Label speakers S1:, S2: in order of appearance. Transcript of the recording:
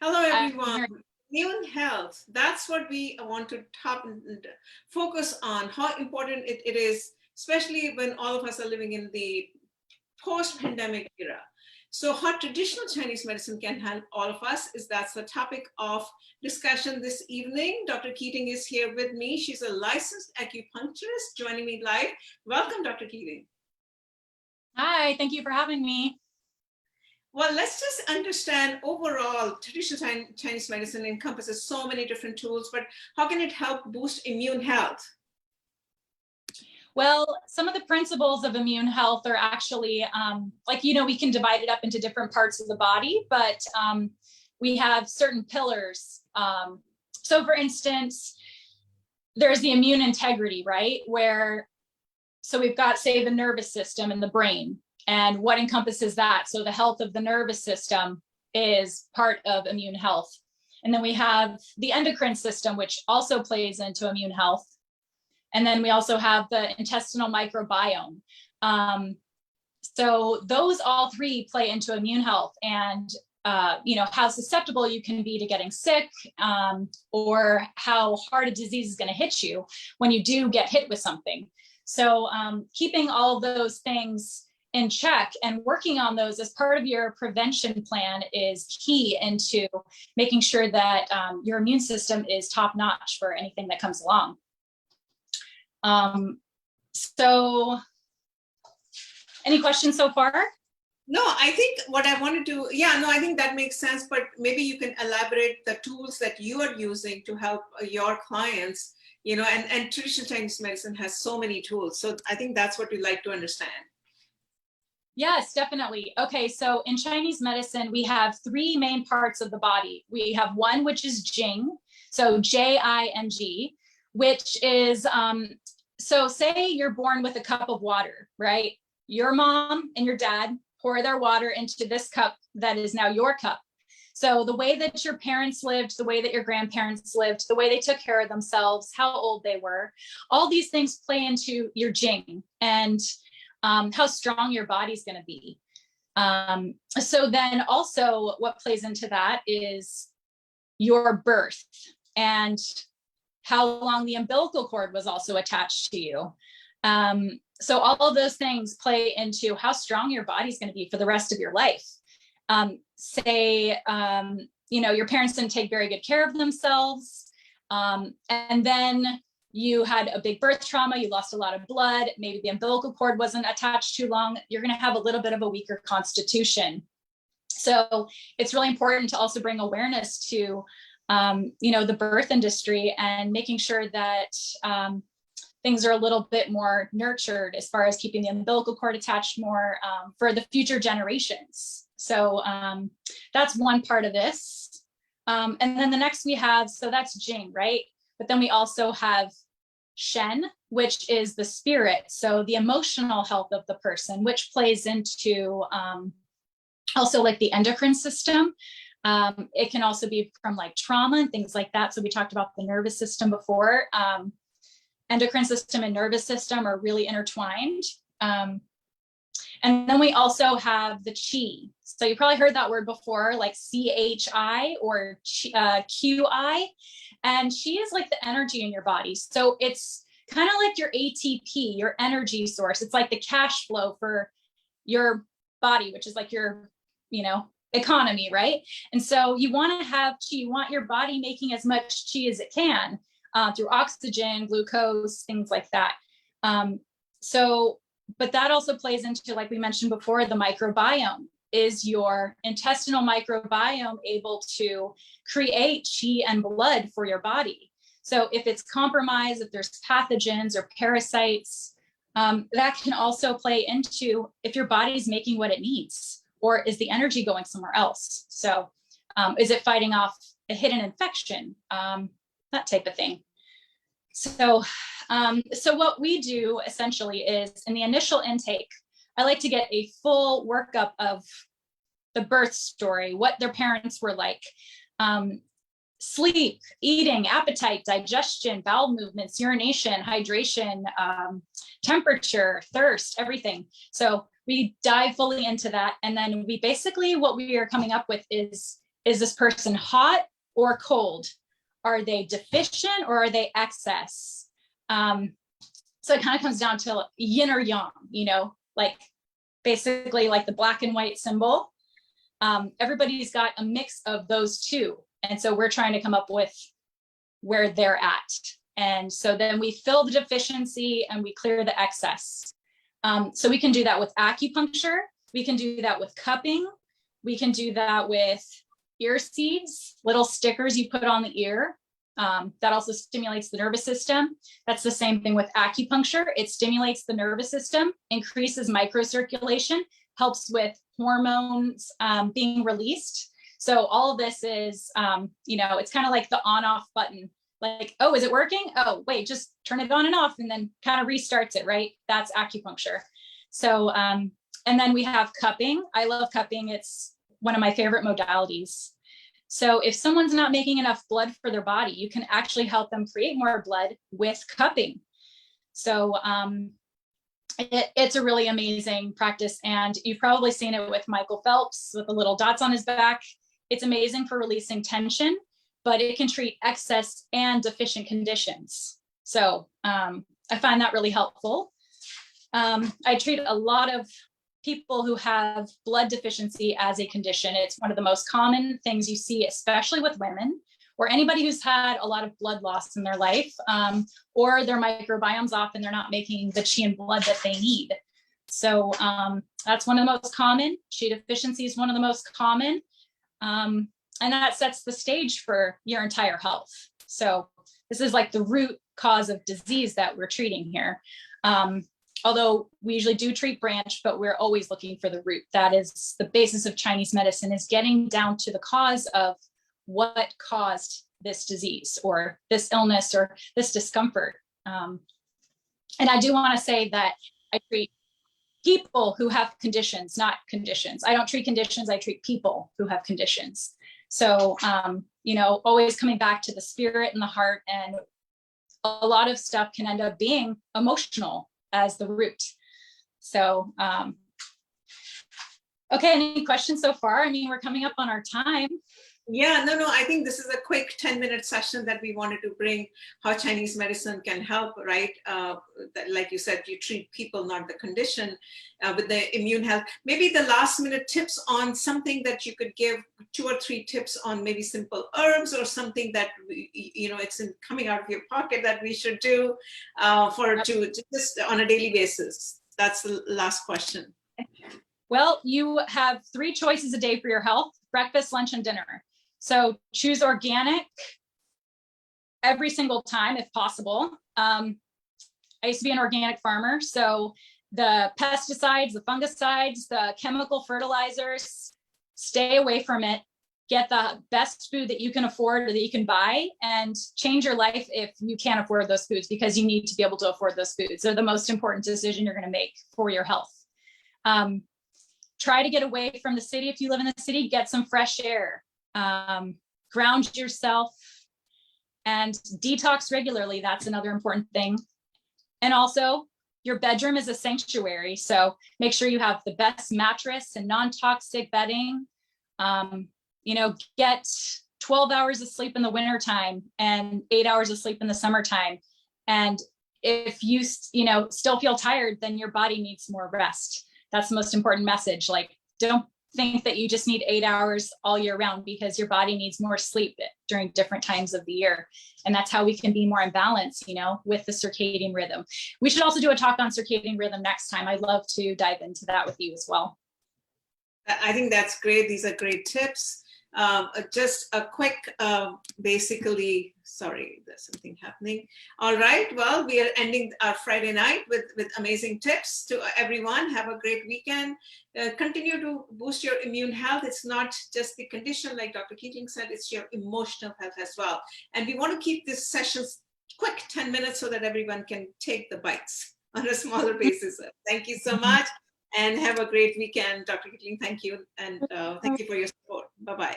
S1: Hello,
S2: I'm
S1: everyone.
S2: here.
S1: Immune health. That's what we want to focus on, how important it is, especially when all of us are living in the post-pandemic era. So how traditional Chinese medicine can help all of us is that's the topic of discussion this evening. Dr. Keating is here with me. She's a licensed acupuncturist joining me live. Welcome, Dr. Keating.
S2: Hi, thank you for having me.
S1: Well, let's just understand overall, traditional Chinese medicine encompasses so many different tools, but how can it help boost immune health?
S2: Well, some of the principles of immune health are actually, we can divide it up into different parts of the body, but we have certain pillars. So for instance, there's the immune integrity, right? So we've got, say, the nervous system and the brain, and what encompasses that. So the health of the nervous system is part of immune health. And then we have the endocrine system, which also plays into immune health. And then we also have the intestinal microbiome. So those all three play into immune health, and how susceptible you can be to getting sick, or how hard a disease is going to hit you when you do get hit with something. So keeping all of those things in check and working on those as part of your prevention plan is key into making sure that your immune system is top notch for anything that comes along. So any questions so far?
S1: No, I think what I want to do, I think that makes sense, but maybe you can elaborate the tools that you are using to help your clients, and traditional Chinese medicine has so many tools. So I think that's what we'd like to understand.
S2: Yes, definitely. Okay, so in Chinese medicine, we have three main parts of the body. We have one, which is Jing, so Jing, which is, so say you're born with a cup of water, right? Your mom and your dad pour their water into this cup that is now your cup. So the way that your parents lived, the way that your grandparents lived, the way they took care of themselves, how old they were, all these things play into your Jing and how strong your body's going to be. So then also what plays into that is your birth and how long the umbilical cord was also attached to you. So all of those things play into how strong your body's going to be for the rest of your life. Your parents didn't take very good care of themselves. And then you had a big birth trauma, you lost a lot of blood, maybe the umbilical cord wasn't attached too long, you're going to have a little bit of a weaker constitution. So it's really important to also bring awareness to, the birth industry and making sure that things are a little bit more nurtured as far as keeping the umbilical cord attached more for the future generations. So that's one part of this. And then the next we have, so that's Jing, right? But then we also have Shen, which is the spirit. So the emotional health of the person, which plays into also like the endocrine system. It can also be from like trauma and things like that. So we talked about the nervous system before. Endocrine system and nervous system are really intertwined. And then we also have the Qi. So you probably heard that word before, like CHI or QI. And Qi is like the energy in your body. So it's kind of like your ATP, your energy source. It's like the cash flow for your body, which is like your, economy, right? And so you want to have Qi, you want your body making as much Qi as it can through oxygen, glucose, things like that. But that also plays into, like we mentioned before, the microbiome. Is your intestinal microbiome able to create Qi and blood for your body? So if it's compromised, if there's pathogens or parasites, that can also play into if your body's making what it needs, or is the energy going somewhere else? So is it fighting off a hidden infection? That type of thing. So what we do essentially is in the initial intake, I like to get a full workup of the birth story, what their parents were like, sleep, eating, appetite, digestion, bowel movements, urination, hydration, temperature, thirst, everything. So we dive fully into that. And then we basically, what we are coming up with is is this person hot or cold? Are they deficient or are they excess? So it kind of comes down to yin or yang, you know, like basically like the black and white symbol. Everybody's got a mix of those two. And so we're trying to come up with where they're at. And so then we fill the deficiency and we clear the excess. So we can do that with acupuncture. We can do that with cupping. We can do that with ear seeds, little stickers you put on the ear. That also stimulates the nervous system. That's the same thing with acupuncture. It stimulates the nervous system, increases microcirculation, helps with hormones being released. So all of this is, you know, it's kind of like the on-off button. Like, oh, is it working? Oh, wait, just turn it on and off and then kind of restarts it, right? That's acupuncture. So, and then we have cupping. I love cupping. It's one of my favorite modalities. So if someone's not making enough blood for their body, you can actually help them create more blood with cupping. So it's a really amazing practice. And you've probably seen it with Michael Phelps with the little dots on his back. It's amazing for releasing tension, but it can treat excess and deficient conditions. So I find that really helpful. I treat a lot of people who have blood deficiency as a condition. It's one of the most common things you see, especially with women or anybody who's had a lot of blood loss in their life, or their microbiome's off and they're not making the qi and blood that they need. So that's one of the most common. Qi deficiency is one of the most common. And that sets the stage for your entire health. So this is like the root cause of disease that we're treating here. Although we usually do treat branch, but we're always looking for the root. That is the basis of Chinese medicine, is getting down to the cause of what caused this disease or this illness or this discomfort. And I do want to say that I treat people who have conditions, not conditions. I don't treat conditions, I treat people who have conditions. So, you know, always coming back to the spirit and the heart, and a lot of stuff can end up being emotional as the root. So, okay, any questions so far? I mean, we're coming up on our time.
S1: Yeah, no, I think this is a quick 10-minute session that we wanted to bring how Chinese medicine can help, right? That, like you said, you treat people, not the condition, with the immune health. Maybe the last minute tips on something that you could give, 2 or 3 tips on maybe simple herbs or something that, you know, it's coming out of your pocket that we should do to just on a daily basis. That's the last question.
S2: Well, you have 3 choices a day for your health: breakfast, lunch, and dinner. So choose organic every single time if possible. I used to be an organic farmer, so the pesticides, the fungicides, the chemical fertilizers, stay away from it. Get the best food that you can afford or that you can buy, and change your life if you can't afford those foods, because you need to be able to afford those foods. They're the most important decision you're going to make for your health. Try to get away from the city. If you live in the city, get some fresh air. Ground yourself and detox regularly. That's another important thing. And also, your bedroom is a sanctuary. So make sure you have the best mattress and non-toxic bedding. You know, get 12 hours of sleep in the wintertime and 8 hours of sleep in the summertime. And if you know, still feel tired, then your body needs more rest. That's the most important message. Like, don't think that you just need 8 hours all year round, because your body needs more sleep during different times of the year. And that's how we can be more in balance, you know, with the circadian rhythm. We should also do a talk on circadian rhythm next time. I'd love to dive into that with you as well.
S1: I think that's great. These are great tips. Just a quick, basically, sorry, there's something happening. All right, well, we are ending our Friday night with amazing tips to everyone. Have a great weekend. Continue to boost your immune health. It's not just the condition, like Dr. Keating said, it's your emotional health as well. And we want to keep these sessions quick, 10 minutes, so that everyone can take the bites on a smaller basis. Thank you so much. And have a great weekend, Dr. Keating. Thank you. And thank you for your support. Bye-bye.